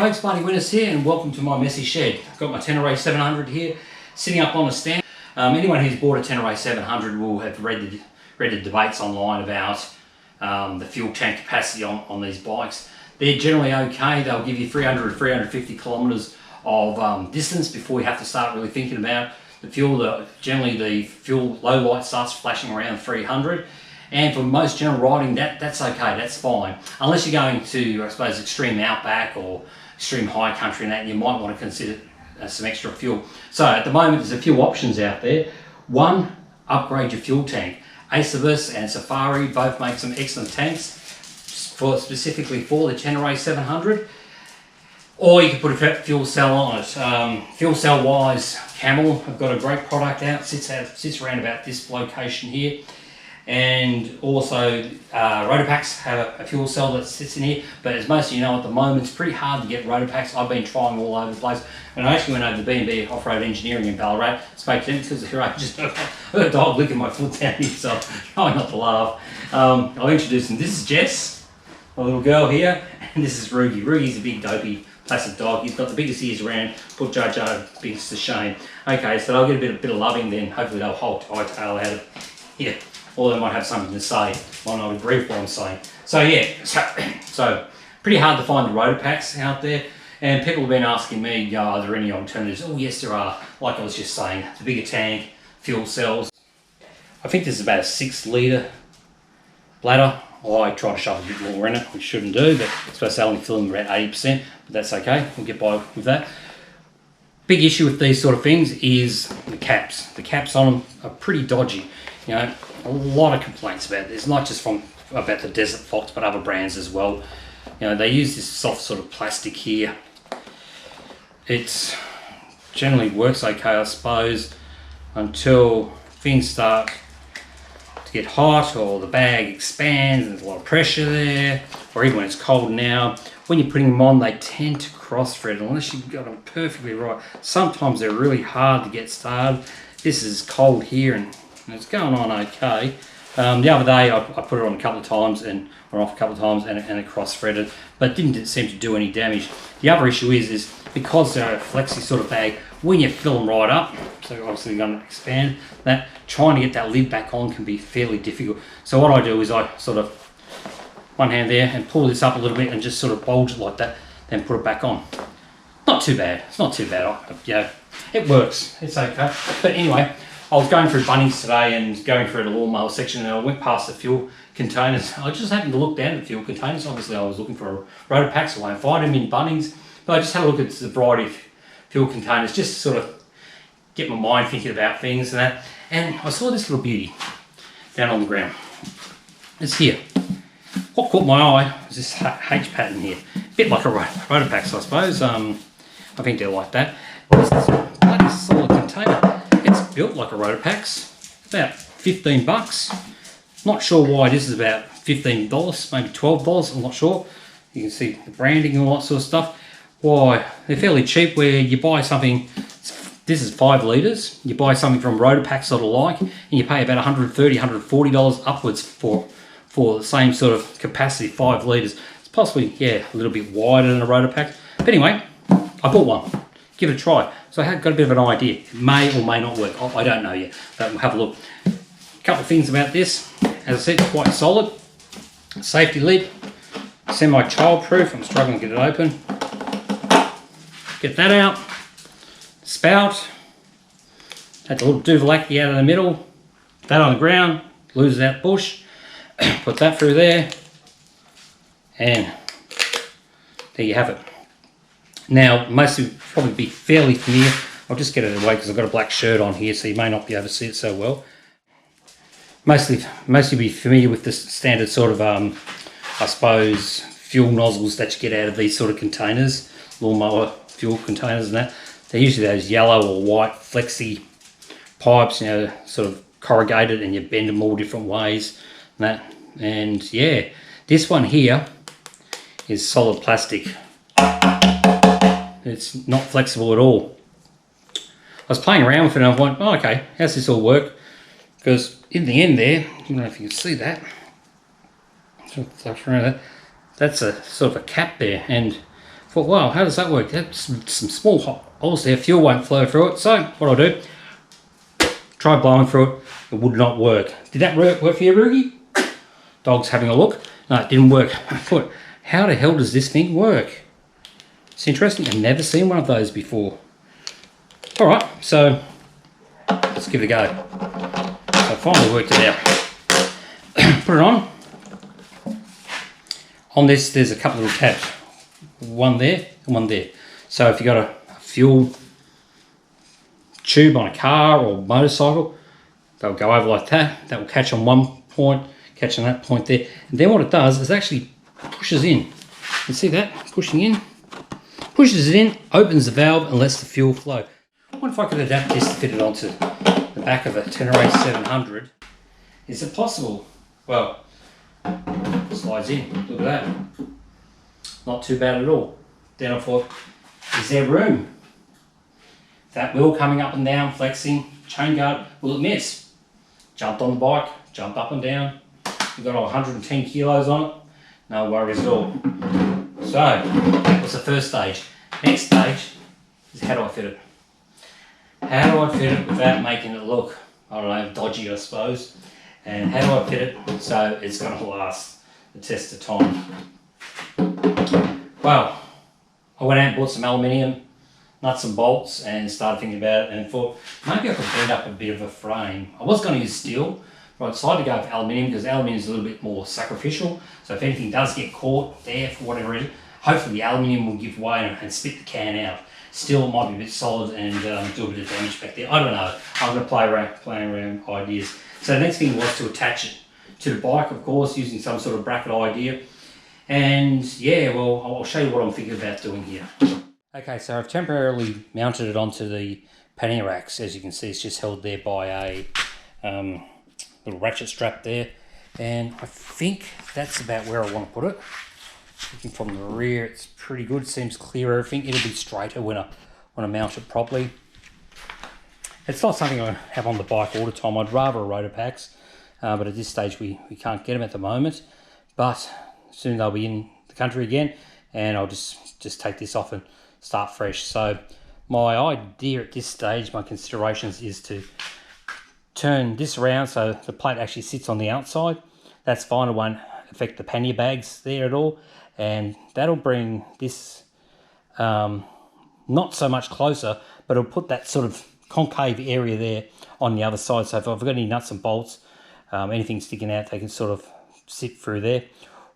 folks, Marty Winners here and welcome to my messy shed. I've got my Tenere 700 here sitting up on a stand. Anyone who's bought a Tenere 700 will have read the debates online about the fuel tank capacity on these bikes. They're generally okay. They'll give you 300 to 350 kilometres of distance before you have to start really thinking about the fuel. Generally the fuel low light starts flashing around 300. And for most general riding, that's okay, that's fine. Unless you're going to, I suppose, extreme Outback or extreme High Country and that, you might want to consider some extra fuel. So at the moment, there's a few options out there. One, upgrade your fuel tank. Acebus and Safari both make some excellent tanks specifically for the Tenere 700. Or you can put a fuel cell on it. Fuel cell wise, Camel have got a great product out, sits around about this location here. And also Rotopax have a fuel cell that sits in here, but as most of you know, at the moment it's pretty hard to get Rotopax. I've been trying all over the place. When I actually went over to B&B Off-Road Engineering in Ballarat, spoke to them because I just heard a dog licking my foot down here, so I'm trying not to laugh. I'll introduce them. This is Jess, my little girl here, and this is Rugi. Rugi's a big dopey plastic dog. He's got the biggest ears around. Put Jojo biggest to shame. Okay, so they'll get a bit of loving, then hopefully they'll hold tail out of here. Or they might have something to say, might not agree with what I'm saying. So yeah, so pretty hard to find the Rotopax out there. And people have been asking me, are there any alternatives? Oh yes, there are. Like I was just saying, the bigger tank, fuel cells. I think this is about a 6 litre bladder. I try to shove a bit more in it, which shouldn't do, but it's supposed to only fill them about 80%, but that's okay, we'll get by with that. Big issue with these sort of things is the caps. The caps on them are pretty dodgy. You know, a lot of complaints about this, not just about the Desert Fox, but other brands as well. You know, they use this soft sort of plastic here. It generally works okay, I suppose, until things start to get hot or the bag expands and there's a lot of pressure there, or even when it's cold now. When you're putting them on, they tend to cross thread unless you've got them perfectly right. Sometimes they're really hard to get started. This is cold here and it's going on okay. The other day I put it on a couple of times and off a couple of times and it cross threaded, but didn't seem to do any damage. The other issue is because they're a flexi sort of bag, when you fill them right up, so obviously you're going to expand that, trying to get that lid back on can be fairly difficult. So what I do is I sort of one hand there and pull this up a little bit and just sort of bulge it like that, then put it back on. Not too bad. It's not too bad. You know, it works. It's okay. But anyway, I was going through Bunnings today and going through the lawnmower section and I went past the fuel containers. I just happened to look down at the fuel containers. Obviously I was looking for a Rotopax, I won't find them in Bunnings, but I just had a look at the variety of fuel containers just to sort of get my mind thinking about things and that. And I saw this little beauty down on the ground. It's here. What caught my eye was this H pattern here. A bit like a Rotopax, I suppose. I think they're like that. This is a bloody solid container. It's built like a Rotopax, about 15 bucks. Not sure why this is about $15, maybe $12, I'm not sure. You can see the branding and all that sort of stuff. Why, they're fairly cheap where you buy something, this is 5 litres, you buy something from Rotopax sort of like, and you pay about $130, $140 upwards for the same sort of capacity, 5 litres. It's possibly, yeah, a little bit wider than a Rotopax. But anyway, I bought one. Give it a try. So I have got a bit of an idea. It may or may not work. I don't know yet, but we'll have a look. A couple of things about this. As I said, it's quite solid. Safety lid, semi-child-proof. I'm struggling to get it open. Get that out. Spout. Had the little duvallaki out of the middle. That on the ground. Loses that bush. Put that through there. And there you have it. Now, most of you probably be fairly familiar. I'll just get it away because I've got a black shirt on here, so you may not be able to see it so well. Mostly be familiar with the standard sort of, I suppose, fuel nozzles that you get out of these sort of containers, lawnmower fuel containers and that. They're usually those yellow or white flexi pipes, you know, sort of corrugated, and you bend them all different ways and that. And yeah, this one here is solid plastic. It's not flexible at all. I was playing around with it and I went, oh, okay, how's this all work? Because in the end there, I don't know if you can see that. That's a sort of a cap there, and thought, wow, how does that work? There's some small holes there, fuel won't flow through it. So what I'll do, try blowing through it, it would not work. Did that work for you, Roogie? Dog's having a look. No, it didn't work. I thought, how the hell does this thing work? It's interesting, I've never seen one of those before. Alright, so let's give it a go. So I finally worked it out. Put it on. On this, there's a couple of little tabs. One there and one there. So if you've got a fuel tube on a car or motorcycle, they'll go over like that. That will catch on one point, catch on that point there. And then what it does is actually pushes in. You see that? Pushing in. Pushes it in, opens the valve and lets the fuel flow. I wonder if I could adapt this to fit it onto the back of a Tenere 700. Is it possible? Well, slides in. Look at that. Not too bad at all. Then I thought, is there room? That wheel coming up and down, flexing, chain guard, will it miss? Jumped on the bike, jumped up and down. We've got 110 kilos on it. No worries at all. So, that was the first stage. Next stage is how do I fit it? How do I fit it without making it look, I don't know, dodgy I suppose. And how do I fit it so it's going to last the test of time? Well, I went out and bought some aluminium, nuts and bolts, and started thinking about it and thought maybe I could bend up a bit of a frame. I was going to use steel, but I decided to go with aluminium because aluminium is a little bit more sacrificial. So if anything does get caught there for whatever reason, hopefully the aluminium will give way and spit the can out. Steel might be a bit solid and do a bit of damage back there. I don't know. I'm going to play around ideas. So the next thing was to attach it to the bike, of course, using some sort of bracket idea. And yeah, well, I'll show you what I'm thinking about doing here. Okay, so I've temporarily mounted it onto the Pannier racks. As you can see, it's just held there by a little ratchet strap there. And I think that's about where I want to put it. Looking from the rear, it's pretty good. Seems clear, everything. It'll be straighter when I mount it properly. It's not something I have on the bike all the time. I'd rather a Rotopax, but at this stage we can't get them at the moment. But soon they'll be in the country again, and I'll just take this off and start fresh. So my idea at this stage, my considerations is to turn this around so the plate actually sits on the outside. That's fine, it won't affect the pannier bags there at all. And that'll bring this not so much closer, but it'll put that sort of concave area there on the other side. So if I've got any nuts and bolts, anything sticking out, they can sort of sit through there.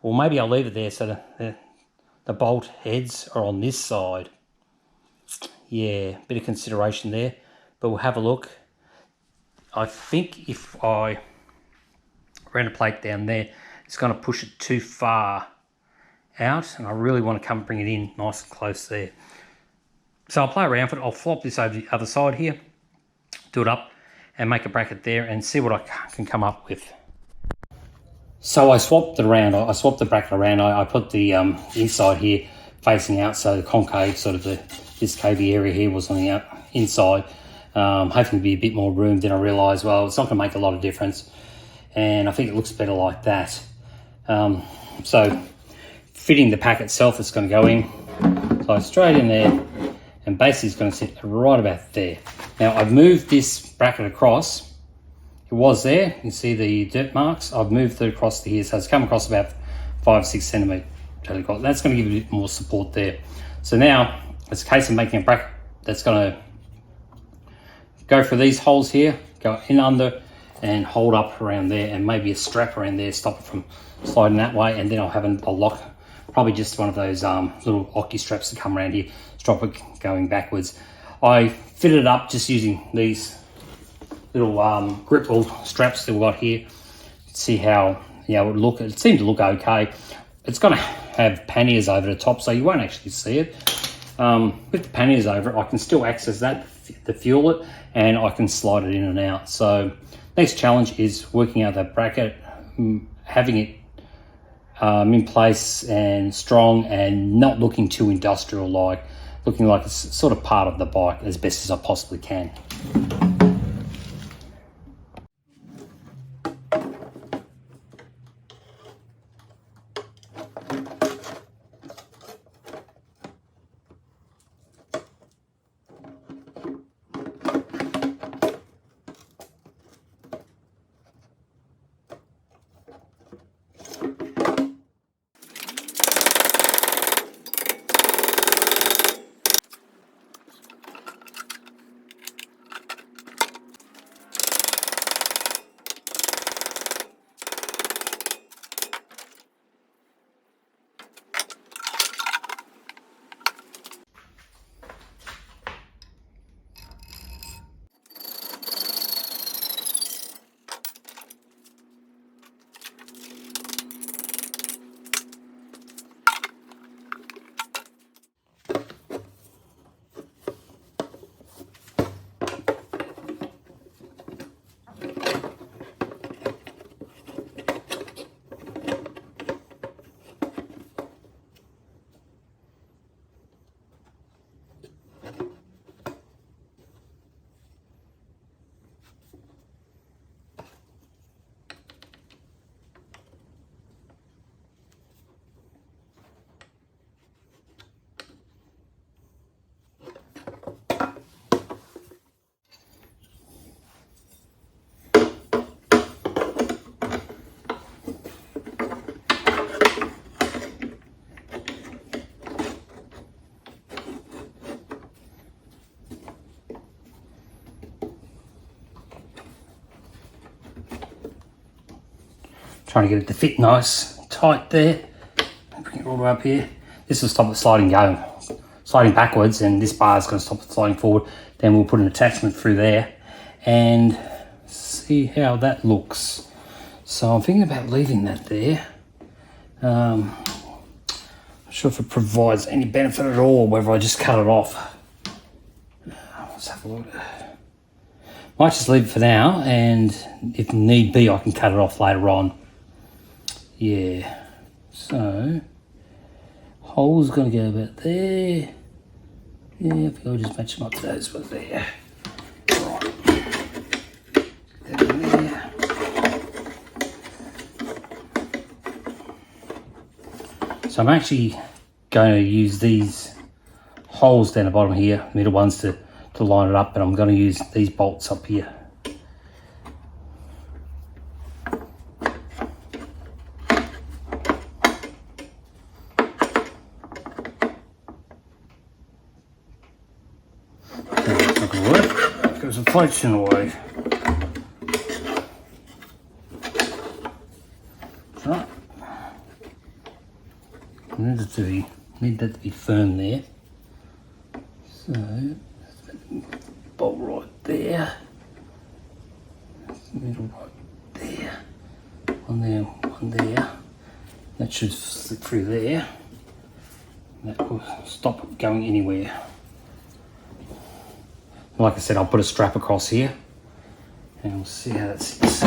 Or maybe I'll leave it there so the bolt heads are on this side. Yeah, bit of consideration there, but we'll have a look. I think if I ran a plate down there, it's going to push it too far out, and I really want to come bring it in nice and close there. So I'll play around with it. I'll flop this over the other side here, do it up, and make a bracket there and see what I can come up with. So I swapped it around. I swapped the bracket around. I put the inside here facing out, so the concave, sort of this cavey area here was on the inside. Hoping to be a bit more room. Then I realised, well, it's not going to make a lot of difference, and I think it looks better like that. So fitting the pack itself, it's going to go in, so straight in there, and basically it's going to sit right about there. Now I've moved this bracket across. It was there, you can see the dirt marks. I've moved it across to here, so it's come across about 5-6 centimetres. That's going to give it a bit more support there. So now it's a case of making a bracket that's going to go for these holes here, go in under and hold up around there, and maybe a strap around there, stop it from sliding that way. And then I'll have a lock, probably just one of those little ocky straps that come around here, stop it going backwards. I fitted it up just using these little grip ball straps that we've got here. See how it would look. It seemed to look okay. It's going to have panniers over the top, so you won't actually see it. With the panniers over it, I can still access that to fuel it, and I can slide it in and out. So next challenge is working out that bracket, having it in place and strong, and not looking too industrial like, looking like it's sort of part of the bike as best as I possibly can. Trying to get it to fit nice, tight there. Bring it all the way up here. This will stop it sliding backwards, and this bar is going to stop it sliding forward. Then we'll put an attachment through there and see how that looks. So I'm thinking about leaving that there. Not sure if it provides any benefit at all, or whether I just cut it off. Let's have a look. Might just leave it for now, and if need be, I can cut it off later on. Yeah, so hole's going to go about there. Yeah, I think I'll just match them up to those ones there. Right. That in there. So I'm actually going to use these holes down the bottom here, middle ones, to line it up, and I'm going to use these bolts up here. That's not going to work because it floats in the way. Right. Need that to be firm there. So bolt right there, middle right there, one there, one there. That should slip through there. That will stop it going anywhere. Like I said, I'll put a strap across here and we'll see how that sits.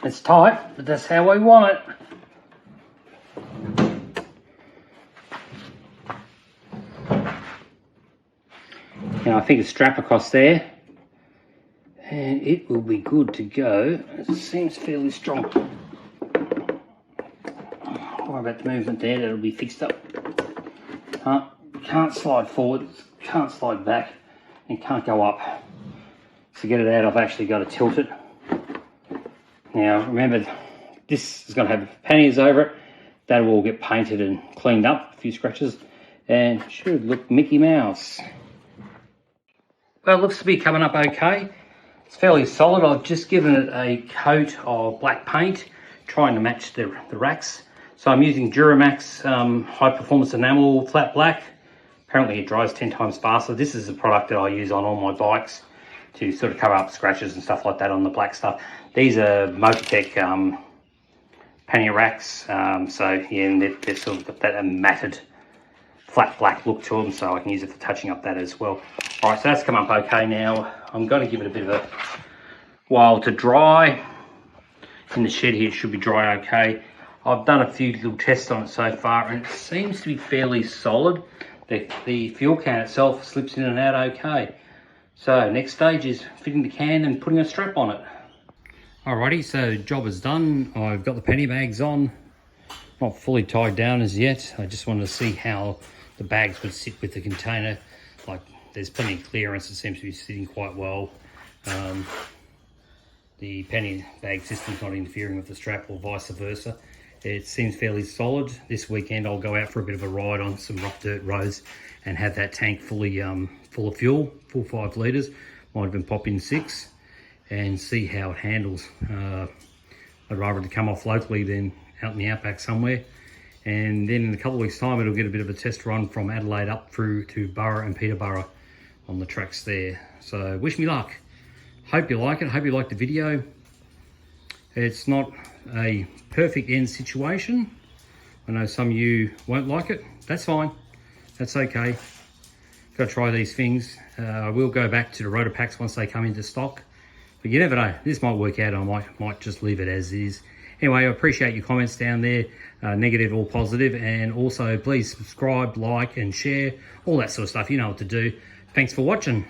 It's tight, but that's how I want it. Now I think a strap across there and it will be good to go. It seems fairly strong. Don't worry about the movement there, that'll be fixed up. Can't slide forward, can't slide back, and can't go up. To get it out, I've actually got to tilt it. Now remember, this is going to have panniers over it. That will get painted and cleaned up, a few scratches, and should look Mickey Mouse. Well, it looks to be coming up okay. It's fairly solid. I've just given it a coat of black paint, trying to match the racks. So I'm using Duramax high performance enamel flat black. Apparently it dries 10 times faster. This is a product that I use on all my bikes to sort of cover up scratches and stuff like that on the black stuff. These are Motortek Pannier racks, so yeah, and they've sort of got that matted flat black look to them, so I can use it for touching up that as well. All right, so that's come up okay now. I'm going to give it a bit of a while to dry. In the shed here, it should be dry okay. I've done a few little tests on it so far, and it seems to be fairly solid. The fuel can itself slips in and out okay. So next stage is fitting the can and putting a strap on it. Alrighty, so job is done. I've got the penny bags on. Not fully tied down as yet. I just wanted to see how the bags would sit with the container. Like, there's plenty of clearance. It seems to be sitting quite well. The penny bag system's not interfering with the strap or vice versa. It seems fairly solid. This weekend I'll go out for a bit of a ride on some rough dirt roads and have that tank fully full of fuel, full 5 litres. Might even pop in 6 and see how it handles. I'd rather it come off locally than out in the outback somewhere. And then in a couple of weeks' time, it'll get a bit of a test run from Adelaide up through to Burra and Peterborough on the tracks there. So wish me luck. Hope you like it. Hope you like the video. It's not a perfect end situation. I know some of you won't like it. That's fine. That's okay. Got to try these things. I will go back to the Rotopax once they come into stock. But you never know. This might work out. I might just leave it as is. Anyway, I appreciate your comments down there, negative or positive. And also, please subscribe, like, and share. All that sort of stuff. You know what to do. Thanks for watching.